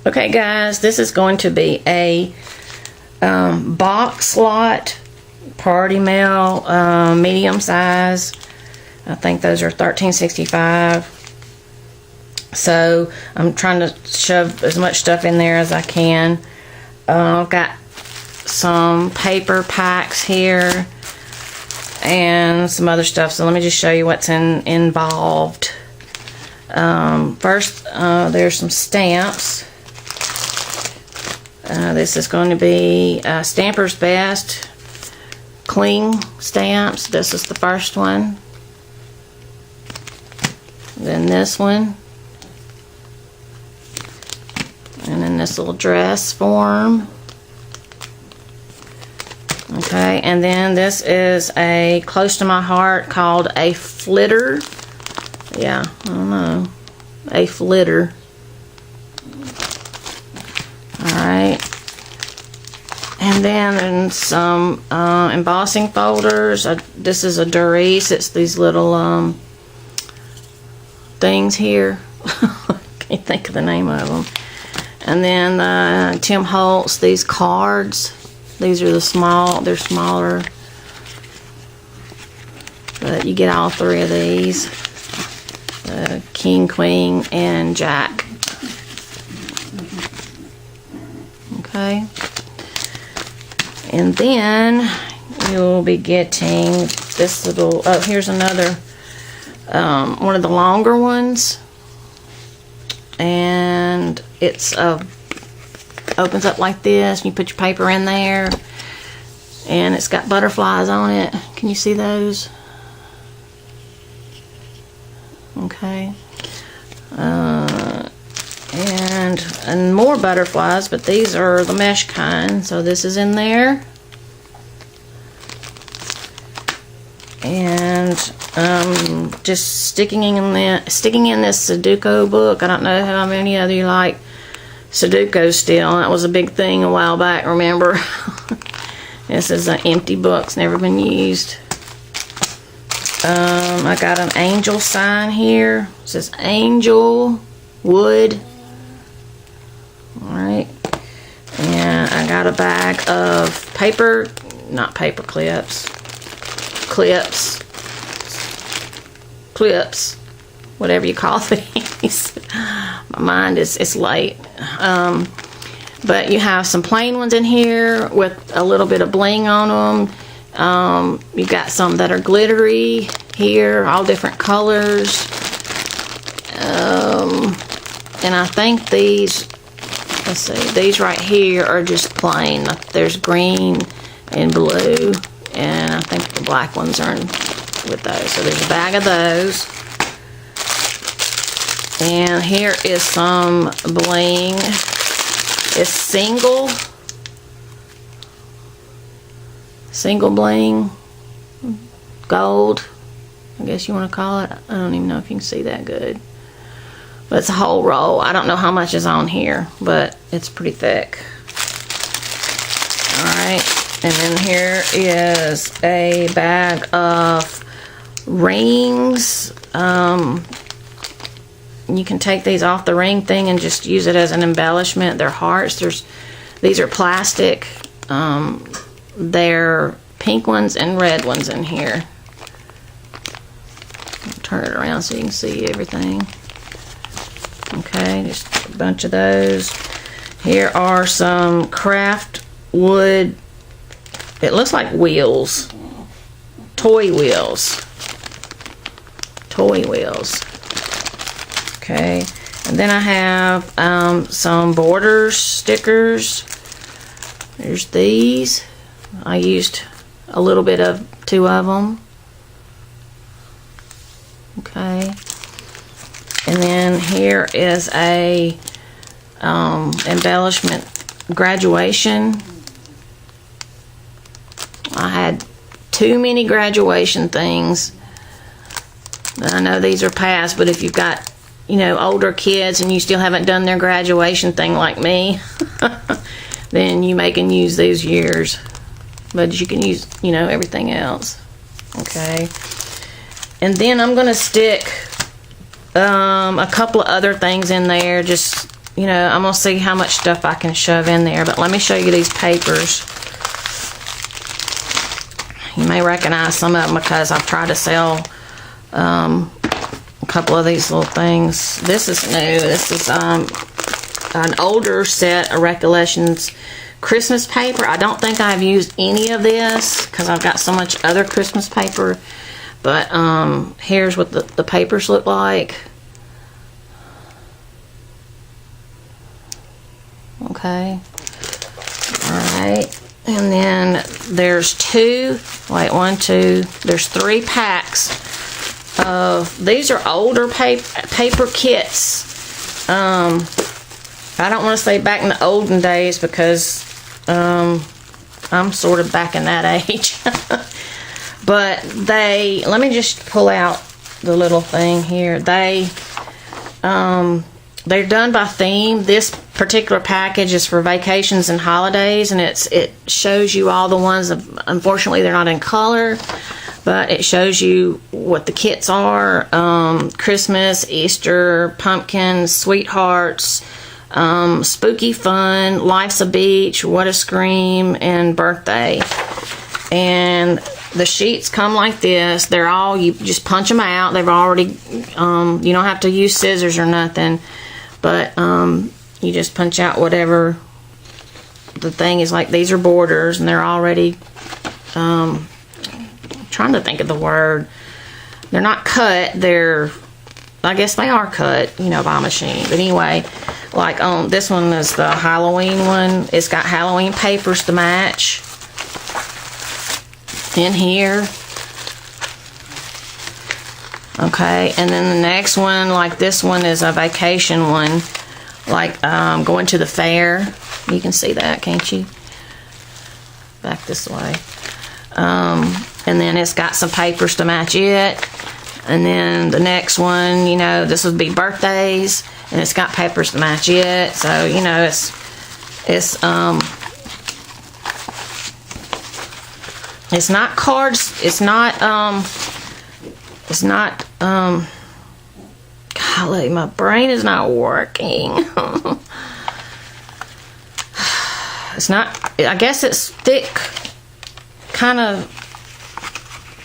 Okay guys, this is going to be a box lot party mail, medium size. I think those are $13.65. So I'm trying to shove as much stuff in there as I can. I've got some paper packs here and some other stuff. So let me just show you what's involved. First, there's some stamps. This is going to be Stamper's Best Cling stamps. This is the first one. Then this one. And then this little dress form. Okay, and then this is a close to my heart called a flitter. Yeah, I don't know. A flitter. Alright. And then some embossing folders. This is a Doris. It's these little things here. Can't think of the name of them. And then Tim Holtz, these cards. These are they're smaller. But you get all three of these. King, Queen, and Jack. Okay. And then you'll be getting this little, oh, here's another, one of the longer ones. And it's opens up like this, and you put your paper in there, and it's got butterflies on it. Can you see those? Okay. And more butterflies, but these are the mesh kind. So this is in there. And just sticking in this Sudoku book. I don't know how many of you like Sudoku still. That was a big thing a while back, remember? This is an empty book. It's never been used. I got an angel sign here. It says Angel Wood. Alright. And I got a bag of paper, not paper clips. Clips. Whatever you call these. My mind it's late. But you have some plain ones in here with a little bit of bling on them. You got some that are glittery here, all different colors. And I think these, let's see, these right here are just plain. There's green and blue, and I think the black ones are with those. So there's a bag of those. And here is some bling. It's single bling, gold, I guess you want to call it. I don't even know if you can see that good, but it's a whole roll. I don't know how much is on here, but it's pretty thick. Alright, and then here is a bag of rings. You can take these off the ring thing and just use it as an embellishment. They're hearts. These are plastic. They're pink ones and red ones in here. Turn it around so you can see everything. Okay, just a bunch of those. Here are some craft wood. It looks like wheels. Toy wheels. Okay, and then I have some borders, stickers. There's these. I used a little bit of 2 of them. Okay, and then here is a embellishment graduation. I had too many graduation things. I know these are past, but if you've got, you know, older kids and you still haven't done their graduation thing like me, then you can use these years. But you can use, you know, everything else. Okay. And then I'm going to stick a couple of other things in there, just you know, I'm going to see how much stuff I can shove in there. But let me show you these papers. You may recognize some of them because I've tried to sell a couple of these little things. This is new. This is an older set of Recollections Christmas paper. I don't think I've used any of this because I've got so much other Christmas paper. But here's what the papers look like. Okay. Alright. And then there's there's 3 packs of, these are older paper kits. I don't want to say back in the olden days because I'm sort of back in that age. But let me just pull out the little thing here. They're done by theme. This particular package is for vacations and holidays, and it shows you all the ones. Unfortunately, they're not in color, but it shows you what the kits are: Christmas, Easter, pumpkins, sweethearts, spooky fun, life's a beach, what a scream, and birthday. And the sheets come like this. They're all, you just punch them out. They've already, you don't have to use scissors or nothing. But you just punch out whatever the thing is. Like, these are borders, and they're already, I'm trying to think of the word. They're not cut. I guess they are cut, you know, by machine. But anyway, like this one is the Halloween one. It's got Halloween papers to match in here. Okay, and then the next one, like this one, is a vacation one, like going to the fair. You can see that, can't you? Back this way. And then it's got some papers to match it. And then the next one, you know, this would be birthdays, and it's got papers to match it. So, you know, it's not cards. It's not, golly, my brain is not working. It's not, I guess it's thick, kind of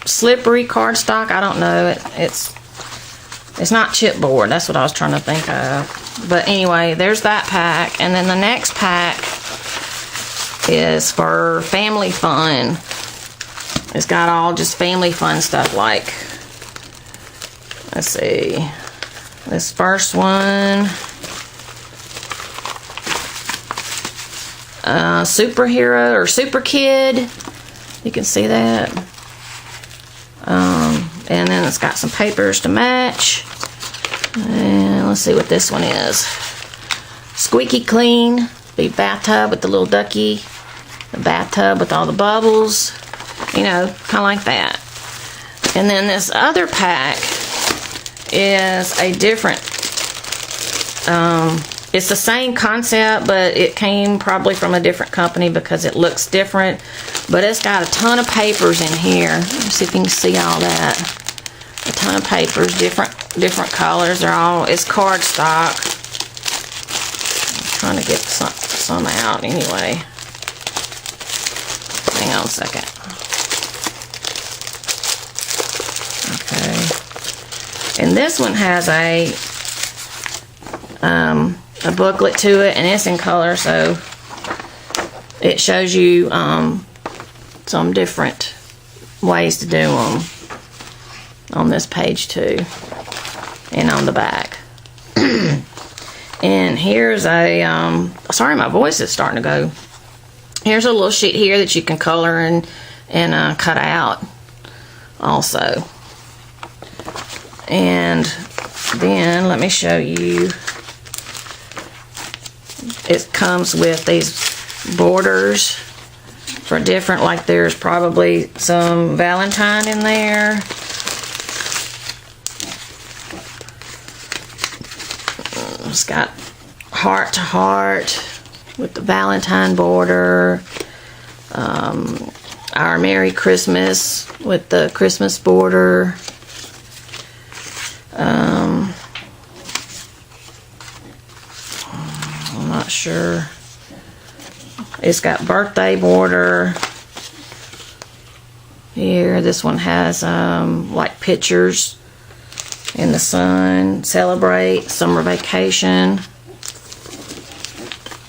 slippery cardstock. I don't know. It's not chipboard. That's what I was trying to think of. But anyway, there's that pack. And then the next pack is for family fun. It's got all just family fun stuff, like, let's see, this first one, superhero or super kid. You can see that. And then it's got some papers to match. And let's see what this one is. Squeaky clean, the bathtub with the little ducky, the bathtub with all the bubbles. You know, kind of like that. And then this other pack is a different, it's the same concept, but it came probably from a different company because it looks different. But it's got a ton of papers in here. Let's see if you can see all that. A ton of papers, different colors. It's cardstock. I'm trying to get some out anyway. Hang on a second. Okay. And this one has a booklet to it, and it's in color, so it shows you some different ways to do them on this page too, and on the back. And here's a sorry, my voice is starting to go. Here's a little sheet here that you can color and cut out also. And then let me show you. It comes with these borders for different, like there's probably some Valentine in there. It's got heart to heart with the Valentine border. Our Merry Christmas with the Christmas border. I'm not sure. It's got birthday border. Here, this one has like pictures in the sun, celebrate, summer vacation.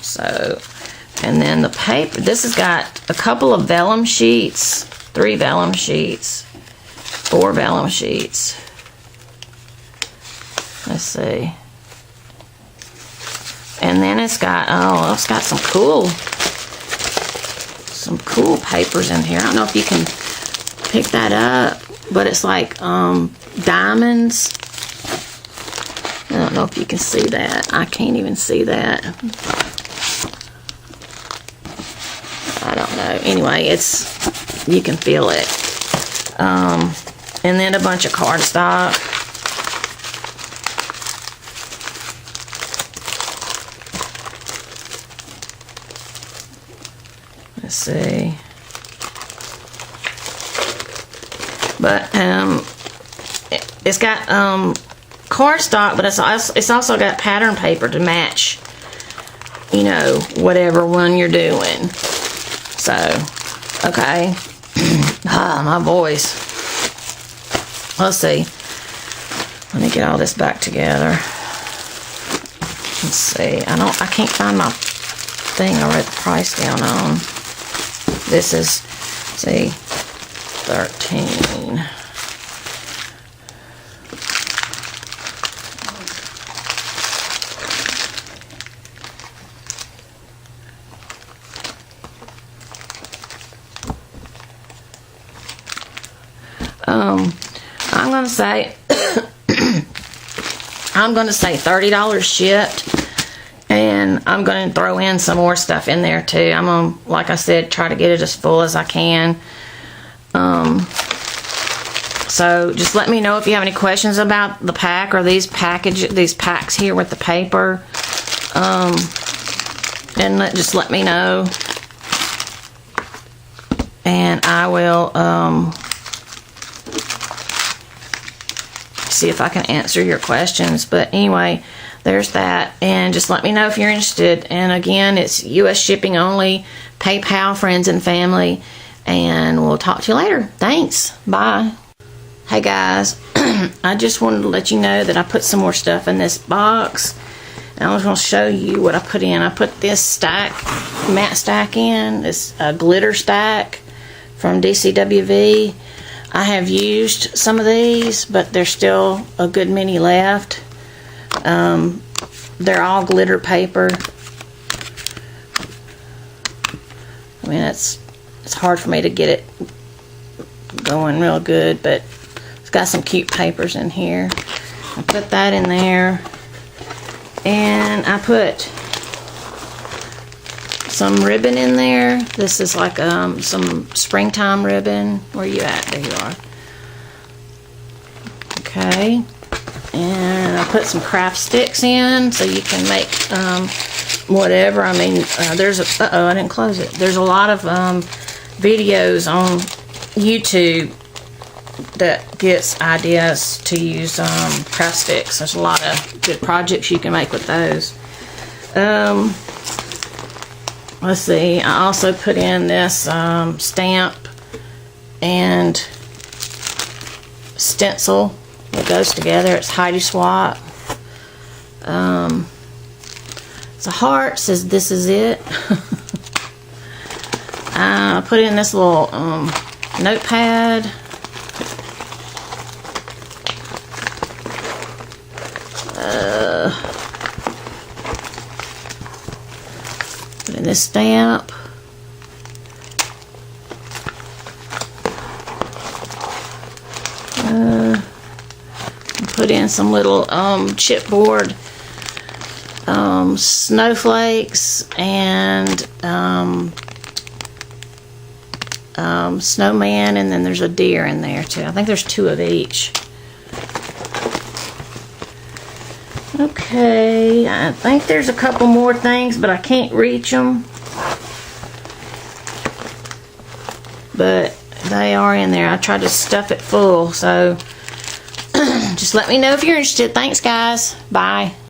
So, and then the paper, this has got a couple of vellum sheets, 3 vellum sheets, 4 vellum sheets. Let's see. And then it's got, oh, it's got some cool papers in here. I don't know if you can pick that up, but it's like diamonds. I don't know if you can see that. I can't even see that. I don't know. Anyway, you can feel it. And then a bunch of cardstock. Let's see. But it's got cardstock, but it's also got pattern paper to match, you know, whatever one you're doing. So, okay. My voice. Let's see. Let me get all this back together. Let's see. I can't find my thing I wrote the price down on. This is, see, 13. I'm gonna say I'm gonna say $30 shipped, and I'm gonna throw in some more stuff in there too. I'm gonna, like I said, try to get it as full as I can. So just let me know if you have any questions about the pack or these packs here with the paper, and just let me know, and I will see if I can answer your questions. But anyway, there's that, and just let me know if you're interested. And again, it's US shipping only, PayPal, friends and family, and we'll talk to you later. Thanks. Bye. Hey guys, I just wanted to let you know that I put some more stuff in this box, and I was going to show you what I put in. I put this matte stack in. It's a glitter stack from DCWV. I have used some of these, but there's still a good many left. They're all glitter paper. I mean, it's hard for me to get it going real good, but it's got some cute papers in here. I put that in there, and I put some ribbon in there. This is like some springtime ribbon. Where you at? There you are. Okay. And I put some craft sticks in so you can make whatever. I mean, there's uh-oh, I didn't close it. There's a lot of videos on YouTube that gets ideas to use craft sticks. There's a lot of good projects you can make with those. Let's see, I also put in this stamp and stencil that goes together. It's Heidi Swap. It's a heart, says this is it. I put in this little notepad. Put in this stamp. Put in some little chipboard snowflakes and snowman, and then there's a deer in there too. I think there's 2 of each. Okay, I think there's a couple more things, but I can't reach them. But they are in there. I tried to stuff it full, so just let me know if you're interested. Thanks, guys. Bye.